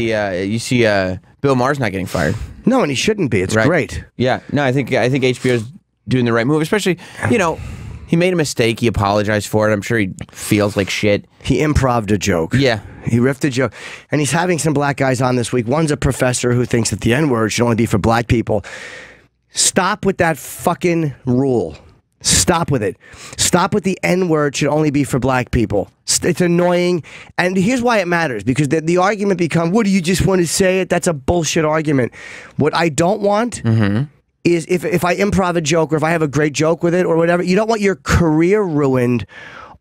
Yeah, you see, Bill Maher's not getting fired. No, and he shouldn't be. It's great. Yeah, no, I think HBO's doing the right move, especially, you know, he made a mistake. He apologized for it. I'm sure he feels like shit. He improv'd a joke. Yeah. He riffed a joke. And he's having some black guys on this week. One's a professor who thinks that the N-word should only be for black people. Stop with that fucking rule. Stop with it. Stop with the N-word should only be for black people. It's annoying. And here's why it matters. Because the argument becomes, what, do you just want to say it? That's a bullshit argument. What I don't want is if I improv a joke or if I have a great joke with it or whatever, you don't want your career ruined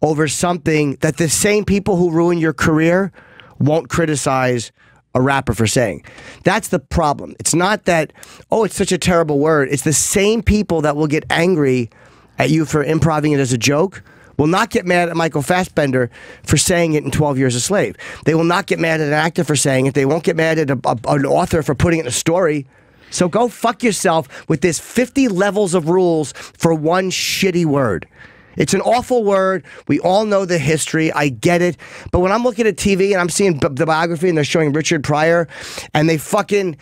over something that the same people who ruin your career won't criticize a rapper for saying. That's the problem. It's not that, oh, it's such a terrible word. It's the same people that will get angry at you for improving it as a joke will not get mad at Michael Fassbender for saying it in 12 Years a Slave. They will not get mad at an actor for saying it. They won't get mad at an author for putting it in a story. So go fuck yourself with this 50 levels of rules for one shitty word. It's an awful word. We all know the history. I get it. But when I'm looking at TV and I'm seeing the biography and they're showing Richard Pryor and they fucking...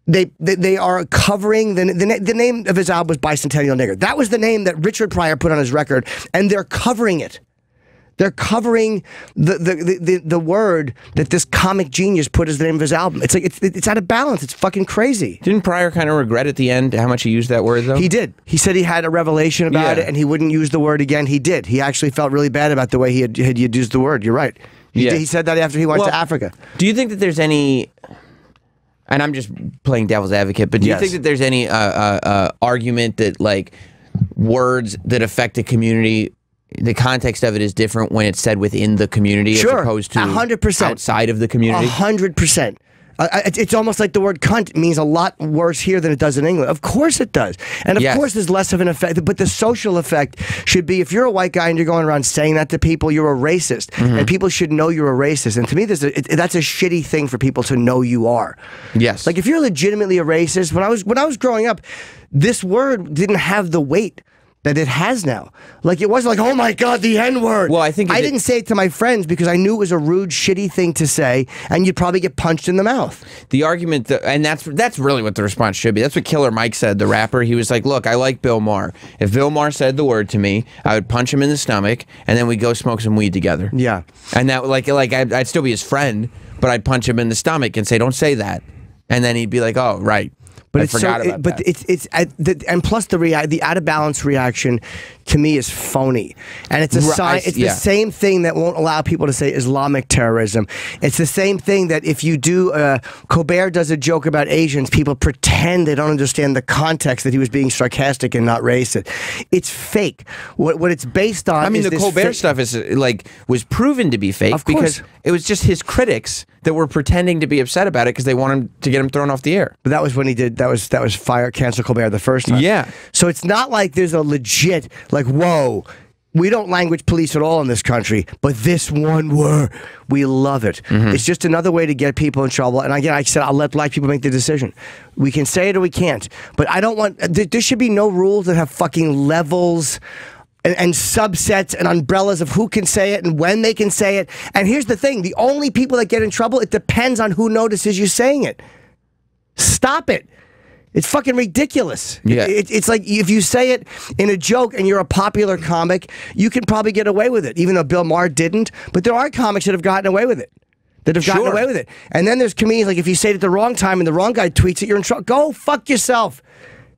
They are covering the name of his album was Bicentennial Nigger. That was the name that Richard Pryor put on his record, and they're covering it. They're covering the word that this comic genius put as the name of his album. It's like it's out of balance. It's fucking crazy. Didn't Pryor kind of regret at the end how much he used that word though? He did. He said he had a revelation about it, and he wouldn't use the word again. He did. He actually felt really bad about the way he had used the word. You're right. He said that after he went to Africa. Do you think that there's any? And I'm just playing devil's advocate, but do you think that there's any argument that like words that affect a community, the context of it is different when it's said within the community as opposed to 100% outside of the community? 100%. It's almost like the word cunt means a lot worse here than it does in England. Of course it does. And of course there's less of an effect. But the social effect should be, if you're a white guy and you're going around saying that to people, you're a racist. And people should know you're a racist. And to me, that's a shitty thing for people to know you are. Yes. Like if you're legitimately a racist, when I was growing up, this word didn't have the weight that it has now. Like, it wasn't like, oh my God, the N-word. Well, I think... I didn't say it to my friends because I knew it was a rude, shitty thing to say, and you'd probably get punched in the mouth. The argument, and that's really what the response should be. That's what Killer Mike said, the rapper. He was like, look, I like Bill Maher. If Bill Maher said the word to me, I would punch him in the stomach, and then we'd go smoke some weed together. Yeah. And that, like I'd still be his friend, but I'd punch him in the stomach and say, don't say that. And then he'd be like, oh, right. But I forgot about that. And plus the out of balance reaction to me is phony, and it's a sign. It's the same thing that won't allow people to say Islamic terrorism. It's the same thing that if you do Colbert does a joke about Asians, people pretend they don't understand the context that he was being sarcastic and not racist. It's fake. What it's based on. I mean, the Colbert stuff is like was proven to be fake because it was just his critics that were pretending to be upset about it because they wanted to get him thrown off the air. But that was when he did. That was cancel Colbert the first time. Yeah. So it's not like there's a legit like, whoa, we don't language police at all in this country, but this one word, we love it. It's just another way to get people in trouble. And again, I said I'll let black people make the decision. We can say it or we can't. But I don't want. There should be no rules that have fucking levels and subsets and umbrellas of who can say it and when they can say it. And here's the thing: the only people that get in trouble, it depends on who notices you saying it. Stop it. It's fucking ridiculous. Yeah. It's like if you say it in a joke and you're a popular comic, you can probably get away with it, even though Bill Maher didn't. But there are comics that have gotten away with it. And then there's comedians, like if you say it at the wrong time and the wrong guy tweets it, you're in trouble. Go fuck yourself.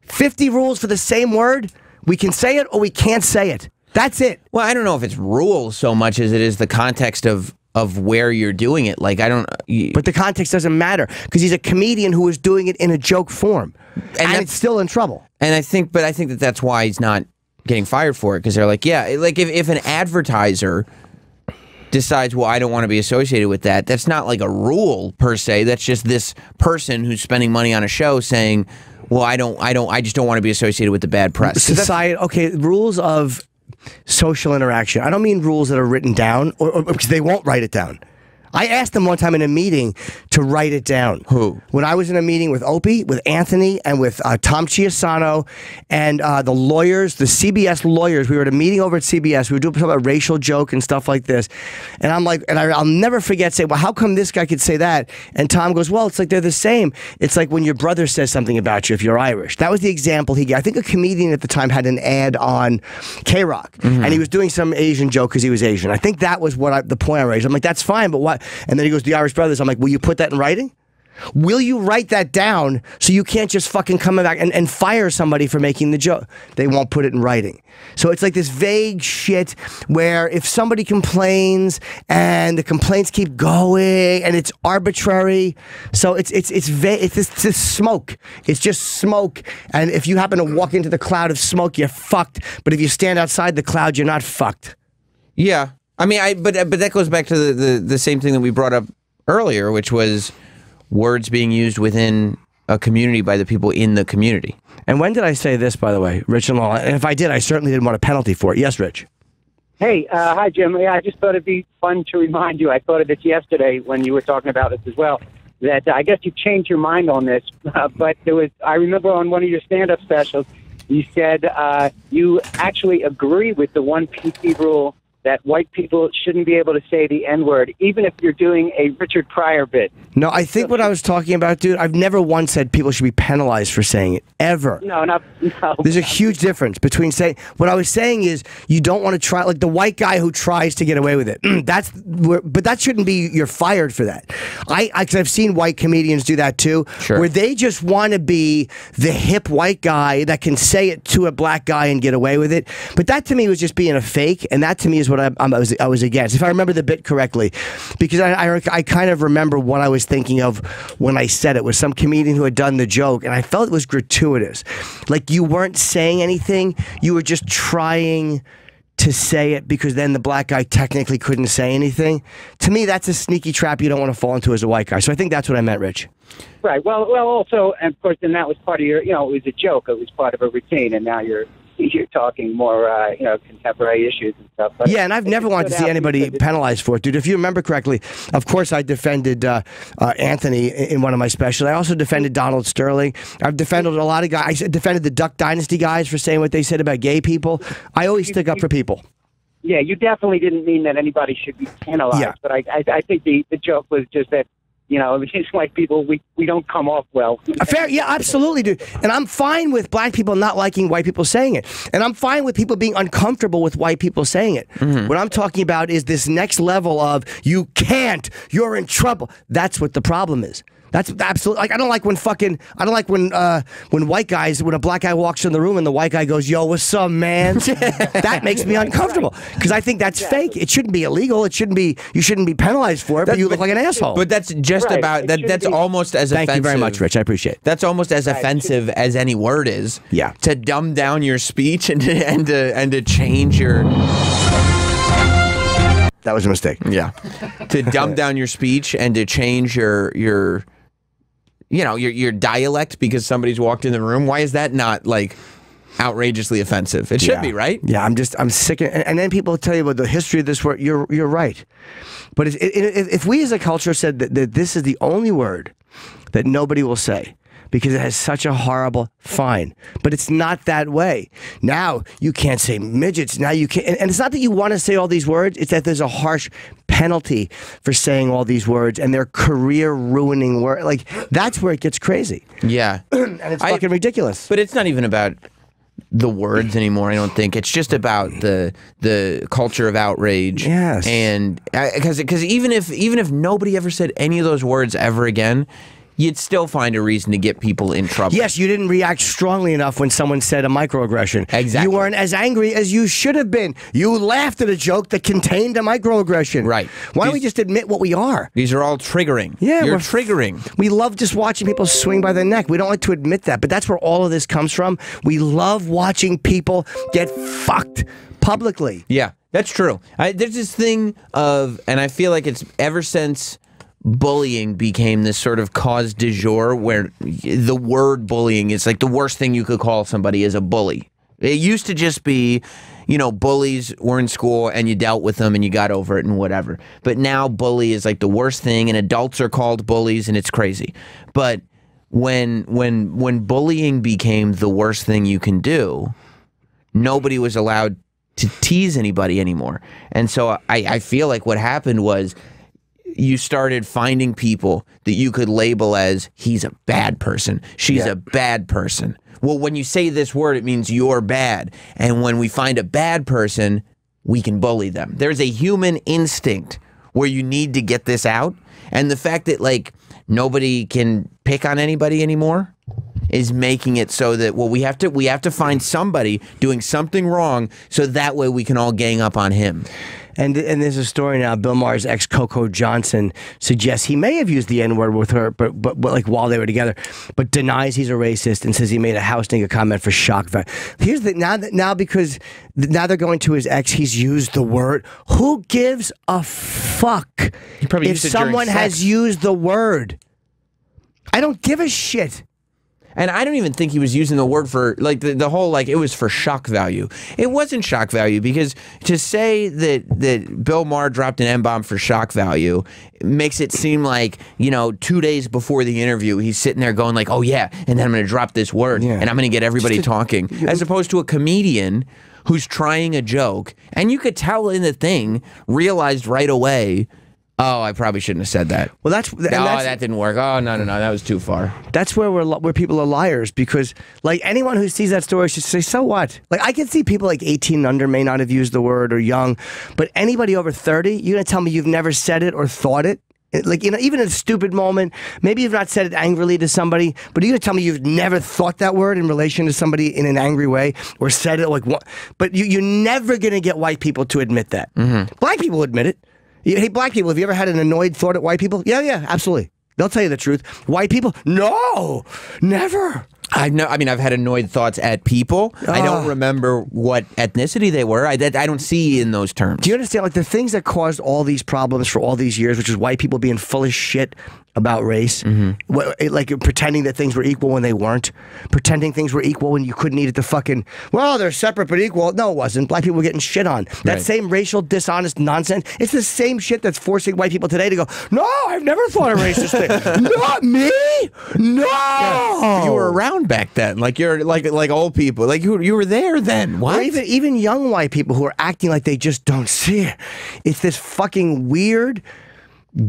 50 rules for the same word. We can say it or we can't say it. That's it. Well, I don't know if it's rules so much as it is the context of where you're doing it. Like, I don't... But the context doesn't matter, because he's a comedian who is doing it in a joke form. And it's still in trouble. And I think that that's why he's not getting fired for it, because they're like, yeah, like if an advertiser decides, well, I don't want to be associated with that, that's not like a rule per se. That's just this person who's spending money on a show saying, well, I just don't want to be associated with the bad press. Society, okay, rules of social interaction. I don't mean rules that are written down, or because they won't write it down. I asked them one time in a meeting to write it down. Who? When I was in a meeting with Opie, with Anthony, and with Tom Chiasano, and the lawyers, the CBS lawyers. We were at a meeting over at CBS. We were doing a racial joke and stuff like this. And I'm like, and I'll never forget saying, well, how come this guy could say that? And Tom goes, well, it's like they're the same. It's like when your brother says something about you if you're Irish. That was the example he gave. I think a comedian at the time had an ad on K-Rock, and he was doing some Asian joke because he was Asian. I think that was the point I raised. I'm like, that's fine, but what? And then he goes, the Irish brothers. I'm like, will you put that in writing? Will you write that down so you can't just fucking come back and fire somebody for making the joke? They won't put it in writing. So it's like this vague shit where if somebody complains and the complaints keep going and it's arbitrary, so it's vague. It's this smoke. It's just smoke. And if you happen to walk into the cloud of smoke, you're fucked. But if you stand outside the cloud, you're not fucked. Yeah, I mean, but that goes back to the same thing that we brought up earlier, which was words being used within a community by the people in the community. And when did I say this, by the way, Rich and Law? And if I did, I certainly didn't want a penalty for it. Yes, Rich. Hey, hi, Jim. Yeah, I just thought it'd be fun to remind you. I thought of this yesterday when you were talking about this as well, that I guess you changed your mind on this. But I remember on one of your stand-up specials, you said you actually agree with the one PC rule that white people shouldn't be able to say the N-word, even if you're doing a Richard Pryor bit. No, I think what I was talking about, dude, I've never once said people should be penalized for saying it, ever. No. There's a huge difference between saying, what I was saying is, you don't want to try, like the white guy who tries to get away with it. But that shouldn't be, you're fired for that. Because I've seen white comedians do that too, where they just want to be the hip white guy that can say it to a black guy and get away with it. But that to me was just being a fake, and that to me is what I was against, if I remember the bit correctly, because I kind of remember what I was thinking of when I said it was some comedian who had done the joke, and I felt it was gratuitous. Like you weren't saying anything, you were just trying to say it because then the black guy technically couldn't say anything. To me, that's a sneaky trap you don't want to fall into as a white guy. So I think that's what I meant, Rich. Right. Well, also, and of course, then that was part of your, it was a joke. It was part of a routine, and now you're talking more, contemporary issues and stuff. But yeah, and I've never wanted to see anybody penalized for it, dude. If you remember correctly, of course I defended Anthony in one of my specials. I also defended Donald Sterling. I've defended a lot of guys. I defended the Duck Dynasty guys for saying what they said about gay people. I always stick up for people. Yeah, you definitely didn't mean that anybody should be penalized. Yeah. But I think the joke was just that, it's like people, we don't come off well. Fair, yeah, absolutely, dude. And I'm fine with black people not liking white people saying it. And I'm fine with people being uncomfortable with white people saying it. What I'm talking about is this next level of, you can't, you're in trouble. That's what the problem is. That's absolutely, like, I don't like when white guys, when a black guy walks in the room and the white guy goes, yo, what's up, man? That makes me uncomfortable because I think that's fake. It shouldn't be illegal. You shouldn't be penalized for it, but you look like an asshole. But that's just about, that's almost as offensive. Thank you very much, Rich. I appreciate it. That's almost as offensive as any word is. Yeah. To dumb down your speech and to change your... That was a mistake. Yeah. To dumb down your speech and to change your dialect because somebody's walked in the room. Why is that not like outrageously offensive? It should be, right? Yeah, I'm sick of, and then people tell you about the history of this word. You're right. But if we as a culture said that this is the only word that nobody will say because it has such a horrible, fine. But it's not that way. Now you can't say midgets. Now you can't, and it's not that you want to say all these words. It's that there's a harsh penalty for saying all these words, and they're career-ruining words. Like, that's where it gets crazy. Yeah. And it's fucking ridiculous. But it's not even about the words anymore, I don't think. It's just about the culture of outrage. Yes. And because even if nobody ever said any of those words ever again, you'd still find a reason to get people in trouble. Yes, you didn't react strongly enough when someone said a microaggression. Exactly. You weren't as angry as you should have been. You laughed at a joke that contained a microaggression. Right. Why don't we just admit what we are? These are all triggering. Yeah, You're triggering. We love just watching people swing by the neck. We don't like to admit that, but that's where all of this comes from. We love watching people get fucked publicly. Yeah, that's true. There's this thing of, and I feel like it's ever since bullying became this sort of cause du jour where the word bullying is like the worst thing you could call somebody is a bully. It used to just be, bullies were in school and you dealt with them and you got over it and whatever. But now bully is like the worst thing, and adults are called bullies, and it's crazy. But when bullying became the worst thing you can do, nobody was allowed to tease anybody anymore. And so I feel like what happened was you started finding people that you could label as, he's a bad person, she's a bad person. Well, when you say this word, it means you're bad. And when we find a bad person, we can bully them. There's a human instinct where you need to get this out. And the fact that, like, nobody can pick on anybody anymore is making it so that, well, we have to find somebody doing something wrong so that way we can all gang up on him. And there's a story now. Bill Maher's ex Coco Johnson suggests he may have used the N-word with her, but like while they were together, but denies he's a racist and says he made a house nigga comment for shock value. Here's the now because now they're going to his ex. He's used the word. Who gives a fuck if someone has used the word? I don't give a shit. And I don't even think he was using the word for, like, the whole, like, it was for shock value. It wasn't shock value, because to say that Bill Maher dropped an M-bomb for shock value makes it seem like, 2 days before the interview, he's sitting there going like, oh yeah, and then I'm going to drop this word, and I'm going to get everybody talking. As opposed to a comedian who's trying a joke, and you could tell in the thing, realized right away, oh, I probably shouldn't have said that. Well, that didn't work. Oh, no, that was too far. That's where people are liars, because, like, anyone who sees that story should say, so what? Like, I can see people like 18 and under may not have used the word, or young, but anybody over 30, you're going to tell me you've never said it or thought it? Like, even in a stupid moment, maybe you've not said it angrily to somebody, but you're going to tell me you've never thought that word in relation to somebody in an angry way, or said it like what? But you're never going to get white people to admit that. Black people admit it. Hey, black people, have you ever had an annoyed thought at white people? Yeah, absolutely. They'll tell you the truth. White people? No, never. I've had annoyed thoughts at people. I don't remember what ethnicity they were. I don't see in those terms. Do you understand, like, the things that caused all these problems for all these years, which is white people being full of shit about race, like pretending that things were equal when they weren't, pretending things were equal when you couldn't eat at the fucking, well, they're separate but equal. No, it wasn't. Black people were getting shit on. That same racial dishonest nonsense, it's the same shit that's forcing white people today to go, no, I've never thought a racist thing. Not me. No. Yeah, you were around back then. Like, you're like old people. Like, you were there then. What? Or even young white people who are acting like they just don't see it. It's this fucking weird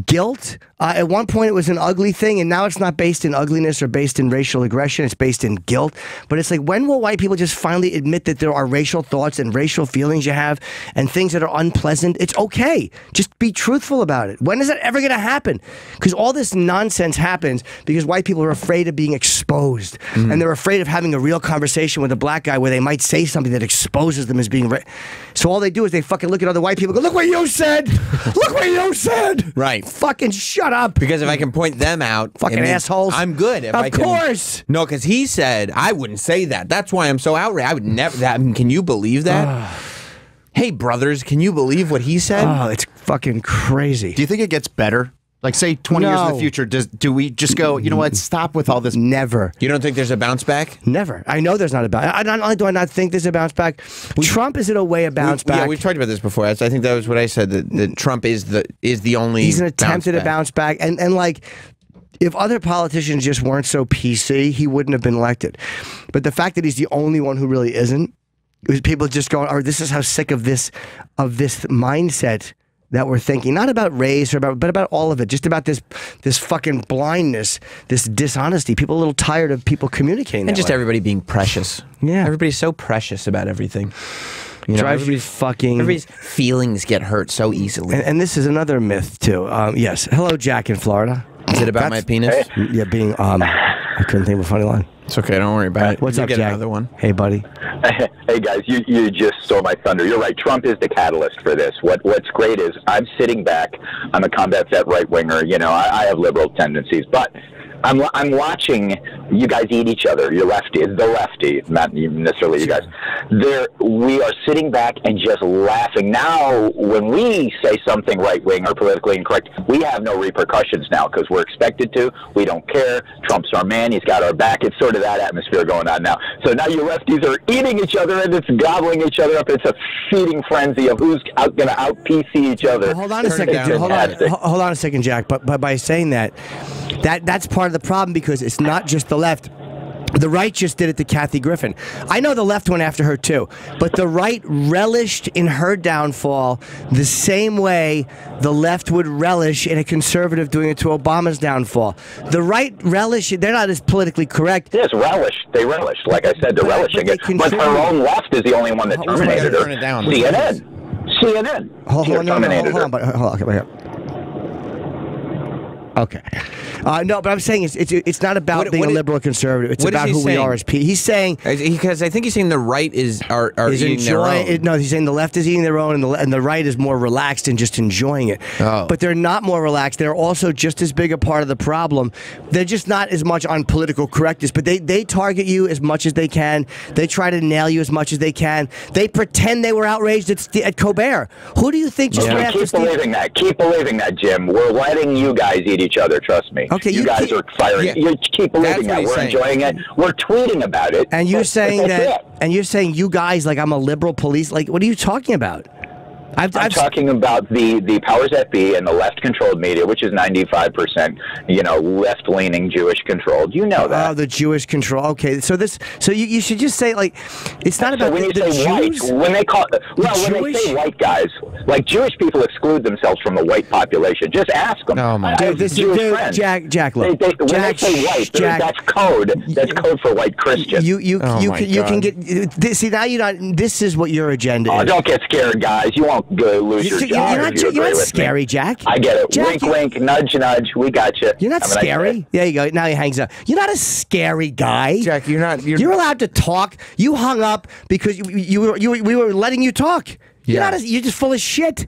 guilt. At one point it was an ugly thing, and now it's not based in ugliness or based in racial aggression. It's based in guilt. But it's like, when will white people just finally admit that there are racial thoughts and racial feelings you have and things that are unpleasant? It's okay. Just be truthful about it. When is that ever going to happen? Because all this nonsense happens because white people are afraid of being exposed, and they're afraid of having a real conversation with a black guy where they might say something that exposes them as being so all they do is they fucking look at other white people and go, look what you said. Look what you said. Right. Fucking shut up. Because if I can point them out, fucking assholes, I'm good. Of course. No, because he said I wouldn't say that. That's why I'm so outraged. I would never. Can you believe that? Hey, brothers, can you believe what he said? Oh, it's fucking crazy. Do you think it gets better? Like, say 20 years in the future, do we just go, you know what, stop with all this? Never. You don't think there's a bounce back? Never. I know there's not a bounce back. Not only do I not think there's a bounce back, Trump is in a way a bounce back. Yeah, we've talked about this before. I think that was what I said, that Trump is the only He's an attempt at a bounce back. And like, if other politicians just weren't so PC, he wouldn't have been elected. But the fact that he's the only one who really isn't, people just go, oh, this is how sick of this mindset that we're thinking, not about race but about all of it, just about this fucking blindness, this dishonesty. People are a little tired of people communicating, and just everybody being precious. Yeah, everybody's so precious about everything. Everybody's feelings get hurt so easily. And this is another myth too. Yes, hello, Jack in Florida. Is it about my penis? Yeah, being I couldn't think of a funny line. It's okay, don't worry about it. What's up, Jack? Another one. Hey, buddy. Hey, guys, you just stole my thunder. You're right. Trump is the catalyst for this. What's great is I'm sitting back. I'm a combat vet right-winger. You know, I have liberal tendencies. But I'm watching you guys eat each other. Your lefty, the lefty, not necessarily you guys. We are sitting back and just laughing. Now, when we say something right-wing or politically incorrect, we have no repercussions now because we're expected to. We don't care. Trump's our man. He's got our back. It's sort of that atmosphere going on now. So now your lefties are eating each other and it's gobbling each other up. It's a feeding frenzy of who's going to out-PC each other. Well, hold on a second, dude. Hold on a second, Jack. But by saying that's part of the problem because it's not just the left. The right just did it to Kathy Griffin. I know the left went after her too, but the right relished in her downfall the same way the left would relish in a conservative doing it to Obama's downfall. The right relish, they're not as politically correct. Yes, relish. They relish. Like I said, they're relishing it. But her own left is the only one that terminated her. CNN. Hold on. Okay. No, but I'm saying it's not about being a liberal or conservative. It's about who we are as people. He's saying because I think he's saying the right is eating their own. No, he's saying the left is eating their own, and the right is more relaxed and just enjoying it. Oh. But they're not more relaxed. They're also just as big a part of the problem. They're just not as much on political correctness, but they target you as much as they can. They try to nail you as much as they can. They pretend they were outraged at Colbert. Who do you think just ran after Steve? Keep believing that, Jim. We're letting you guys eat each other. Trust me. Okay, you guys are firing. Yeah. You keep believing that. We're enjoying it. We're tweeting about it. And you're saying and you're saying you guys like I'm a liberal police. Like, what are you talking about? I'm talking about the powers that be and the left-controlled media, which is 95%, left-leaning Jewish-controlled. You know that. Oh, the Jewish control. Okay, so you should just say like it's not about when you say Jews. White, when they say white guys, like Jewish people exclude themselves from the white population. Just ask them. Oh my God, Jack, look. When they say white, that's code. That's code for white Christian. You can get see now. This is what your agenda is. Don't get scared, guys. You won't lose your job. You're not scary, Jack. I get it. Jack, wink, nudge, nudge. We got you. You're not scary. There you go. Now he hangs up. You're not a scary guy. Jack, you're not. You're allowed to talk. You hung up because we were letting you talk. Yeah. You're just full of shit.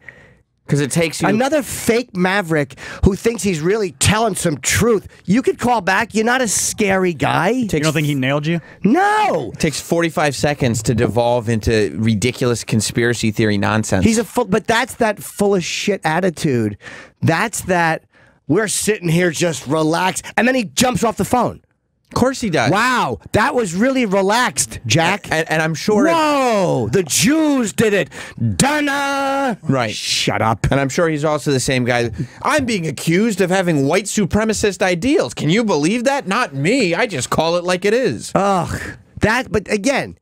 Because it takes you... Another fake maverick who thinks he's really telling some truth. You could call back. You're not a scary guy. You don't think he nailed you? No. It takes 45 seconds to devolve into ridiculous conspiracy theory nonsense. But that's that full of shit attitude. That's that we're sitting here just relaxed. And then he jumps off the phone. Of course he does. Wow, that was really relaxed, Jack. And I'm sure... Whoa, the Jews did it. Donna! Right. Shut up. And I'm sure he's also the same guy. I'm being accused of having white supremacist ideals. Can you believe that? Not me. I just call it like it is. Ugh. But again,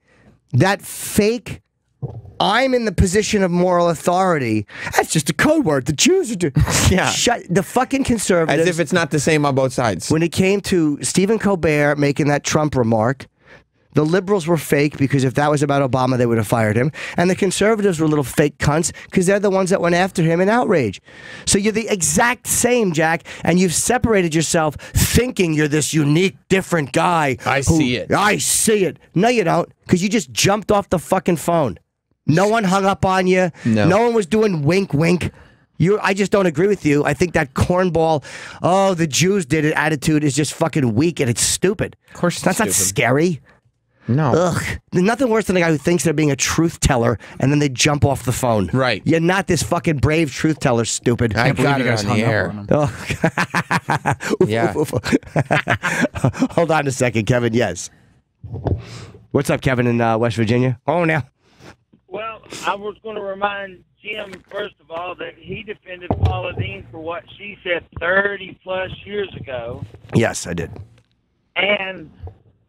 that fake... I'm in the position of moral authority. That's just a code word. The Jews are doing. Yeah. The fucking conservatives. As if it's not the same on both sides. When it came to Stephen Colbert making that Trump remark, the liberals were fake because if that was about Obama, they would have fired him. And the conservatives were little fake cunts because they're the ones that went after him in outrage. So you're the exact same, Jack, and you've separated yourself thinking you're this unique, different guy. I see it. I see it. No, you don't, because you just jumped off the fucking phone. No one hung up on you. No one was doing wink, wink. I just don't agree with you. I think that cornball, the Jews did it attitude is just fucking weak and it's stupid. Of course That's not scary. No. Ugh. There's nothing worse than a guy who thinks they're being a truth teller and then they jump off the phone. Right. You're not this fucking brave truth teller, stupid. I got it on the air. Yeah. Hold on a second, Kevin. Yes. What's up, Kevin, in West Virginia? Oh, now. Well, I was going to remind Jim, first of all, that he defended Paula Dean for what she said 30-plus years ago. Yes, I did. And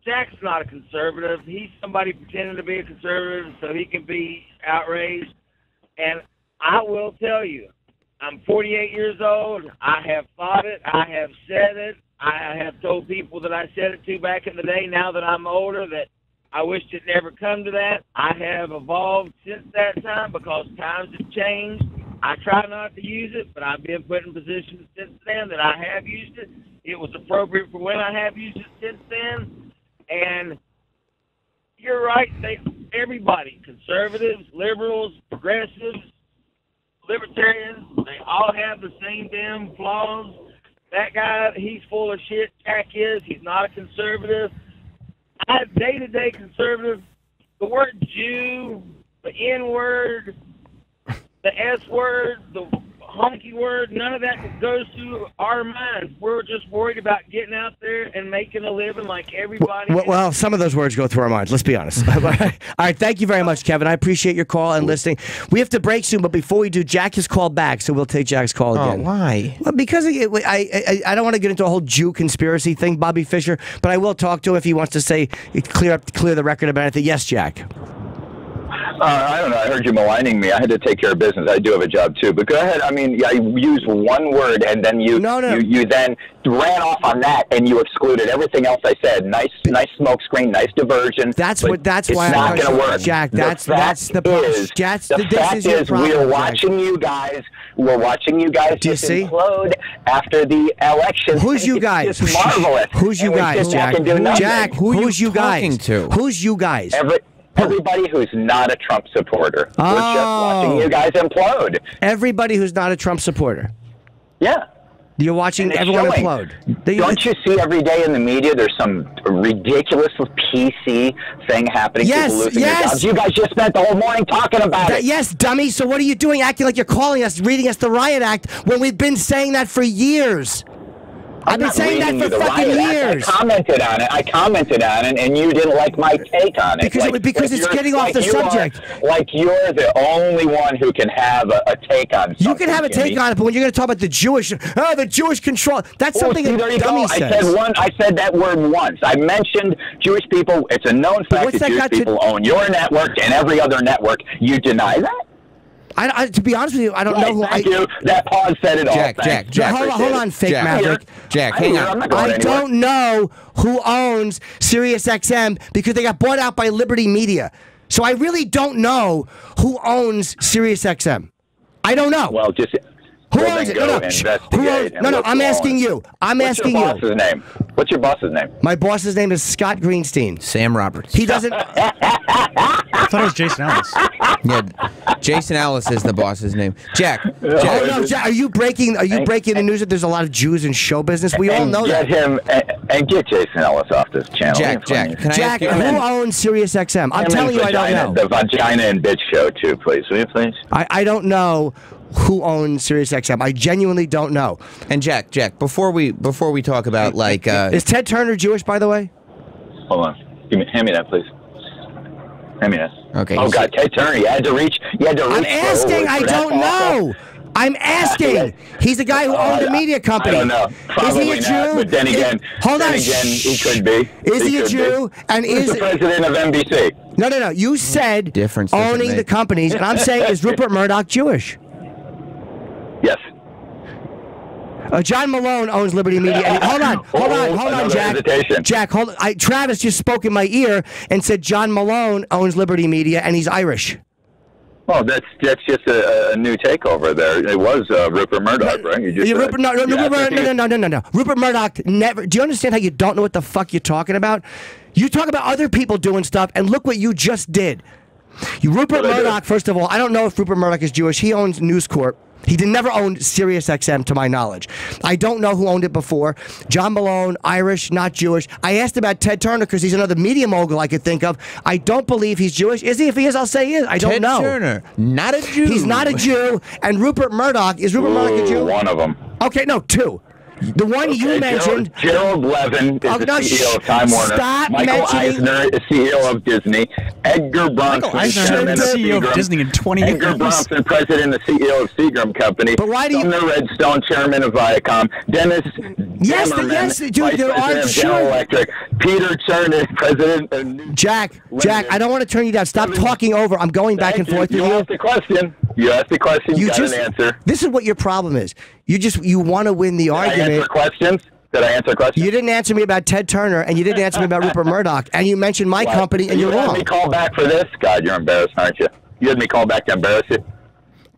Jack's not a conservative. He's somebody pretending to be a conservative so he can be outraged. And I will tell you, I'm 48 years old. I have thought it. I have said it. I have told people that I said it to back in the day. Now that I'm older, that I wished it never come to that. I have evolved since that time because times have changed. I try not to use it, but I've been put in positions since then that I have used it. It was appropriate for when I have used it since then. And you're right. Everybody, conservatives, liberals, progressives, libertarians, they all have the same damn flaws. that guy, he's full of shit. Jack is. He's not a conservative. Day-to-day conservative. The word Jew, the N-word, the S-word, the honky word, none of that goes through our minds. We're just worried about getting out there and making a living like everybody. Well, some of those words go through our minds. Let's be honest. All right, thank you very much, Kevin. I appreciate your call and listening. We have to break soon, but before we do, Jack has called back, so we'll take Jack's call again. Why? Well, because I don't want to get into a whole Jew conspiracy thing, Bobby Fischer, but I will talk to him if he wants to say clear the record about anything. Yes, Jack. I don't know. I heard you maligning me. I had to take care of business. I do have a job too. But go ahead. I mean, yeah, you used one word and then you then ran off on that and you excluded everything else I said. Nice smoke screen, nice diversion. That's why it's not going to work. Jack, that's the fact is we're watching you guys. We're watching you guys just implode after the election. Who's you guys? It's marvelous. Who's you guys, Jack? Jack, who's you guys? Who's you guys? Everybody who's not a Trump supporter. We're just watching you guys implode. Everybody who's not a Trump supporter. Yeah. You're watching everyone implode. Don't you see every day in the media there's some ridiculous PC thing happening? Yes, people losing their jobs. You guys just spent the whole morning talking about it. Yes, dummy. So what are you doing acting like you're calling us, reading us the Riot Act when we've been saying that for years? I've been saying that for fucking years. I commented on it, and you didn't like my take on it. Because it's getting off the subject. Like you're the only one who can have a take on something. You can have a take on it, but when you're going to talk about the Jewish control, that's something that dummy says. I said that word once. I mentioned Jewish people. It's a known fact that Jewish people own your network and every other network. You deny that? To be honest with you, I don't know who. Thank you. That pause said it all. Jack. Hold on, fake Maverick. Jack, hang on. I don't know who owns SiriusXM because they got bought out by Liberty Media. So I really don't know who owns SiriusXM. I don't know. Well, just who owns it? No, I'm asking you. What's your boss's name? What's your boss's name? My boss's name is Scott Greenstein. Sam Roberts. He doesn't. I thought it was Jason Ellis. Yeah, Jason Ellis is the boss's name. Jack. Jack, are you breaking the news that there's a lot of Jews in show business? We all know that. Get him and get Jason Ellis off this channel. Jack, can I ask you? Who owns SiriusXM? I'm telling you, I don't know. The Vagina and Bitch Show too, please. Will you please? I don't know who owns SiriusXM. I genuinely don't know. And Jack, before we talk about like, is Ted Turner Jewish, by the way? Hold on, hand me that, please. Hand me that. Okay. Oh God, Ted Turner, you had to reach. I'm asking. I don't know. I'm asking. He's the guy who owned the media company. I don't know. Probably is he a Jew? But then again, he could be. Is he a Jew? And He's the president of NBC. No. You said owning the companies, and I'm saying, is Rupert Murdoch Jewish? Yes. John Malone owns Liberty Media. Hold on, Jack. Hesitation. Jack, hold on. Travis just spoke in my ear and said John Malone owns Liberty Media and he's Irish. Well, that's just a new takeover there. It was Rupert Murdoch, right? No. Rupert Murdoch never. Do you understand how you don't know what the fuck you're talking about? You talk about other people doing stuff, and look what you just did. Rupert Murdoch, first of all, I don't know if Rupert Murdoch is Jewish. He owns News Corp. He never owned SiriusXM, to my knowledge. I don't know who owned it before. John Malone, Irish, not Jewish. I asked about Ted Turner because he's another media mogul I could think of. I don't believe he's Jewish. Is he? If he is, I'll say he is. I don't know. Ted Turner, not a Jew. He's not a Jew. And Rupert Murdoch, is Rupert Murdoch a Jew? One of them. Okay, no, two. The one you mentioned. Gerald Levin is the CEO of Time Warner. Michael Eisner is CEO of Disney. Edgar Bronson, Chairman and CEO of Disney in 20 years. Edgar Bronson, President and CEO of Seagram Company. But why do you? Sumner Redstone, Chairman of Viacom. Dennis. Yes, dude, there are General Electric. Peter Turner, President of Jack, I don't want to turn you down. Stop talking over. I'm going back and forth with you. You asked the question. You got an answer. This is what your problem is. You want to win the argument. Did I answer questions? You didn't answer me about Ted Turner, and you didn't answer me about Rupert Murdoch, and you mentioned my company, and you're wrong. You had me call back for this? God, you're embarrassed, aren't you? You had me call back to embarrass you?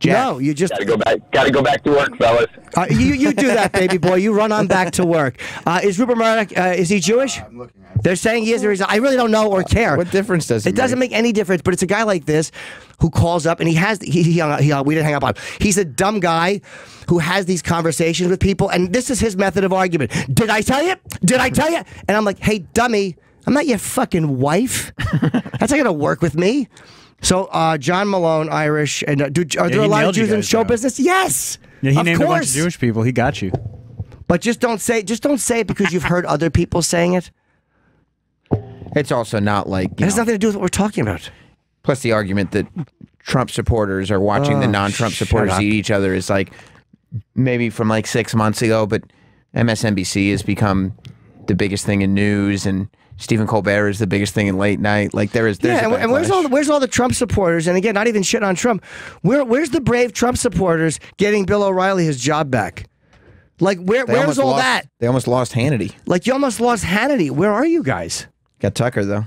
No, you just Gotta go back to work, fellas. you do that, baby boy. You run on back to work. Is Rupert Murdoch? Is he Jewish? I'm looking at it. They're saying he is or he's not. I really don't know or care. What difference does it make? It doesn't make any difference. But it's a guy like this who calls up and we didn't hang up on him. He's a dumb guy who has these conversations with people, and this is his method of argument. Did I tell you? Did I tell you? And I'm like, hey, dummy, I'm not your fucking wife. That's not gonna work with me. So, John Malone, Irish, and are there a lot of Jews in show business? Yes. Yeah, he named a bunch of Jewish people. He got you. But just don't say it because you've heard other people saying it. It's also not like it has nothing to do with what we're talking about. Plus, the argument that Trump supporters are watching the non-Trump supporters eat each other is like maybe from like 6 months ago, but MSNBC has become the biggest thing in news, and Stephen Colbert is the biggest thing in late night. Like there's and where's all the Trump supporters? And again, not even shit on Trump. Where's the brave Trump supporters getting Bill O'Reilly his job back? Like where's all that? They almost lost Hannity. Like you almost lost Hannity. Where are you guys? Got Tucker though.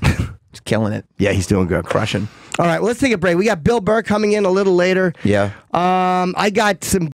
He's killing it. Yeah, he's doing good, crushing. All right, well, let's take a break. We got Bill Burr coming in a little later. Yeah. I got some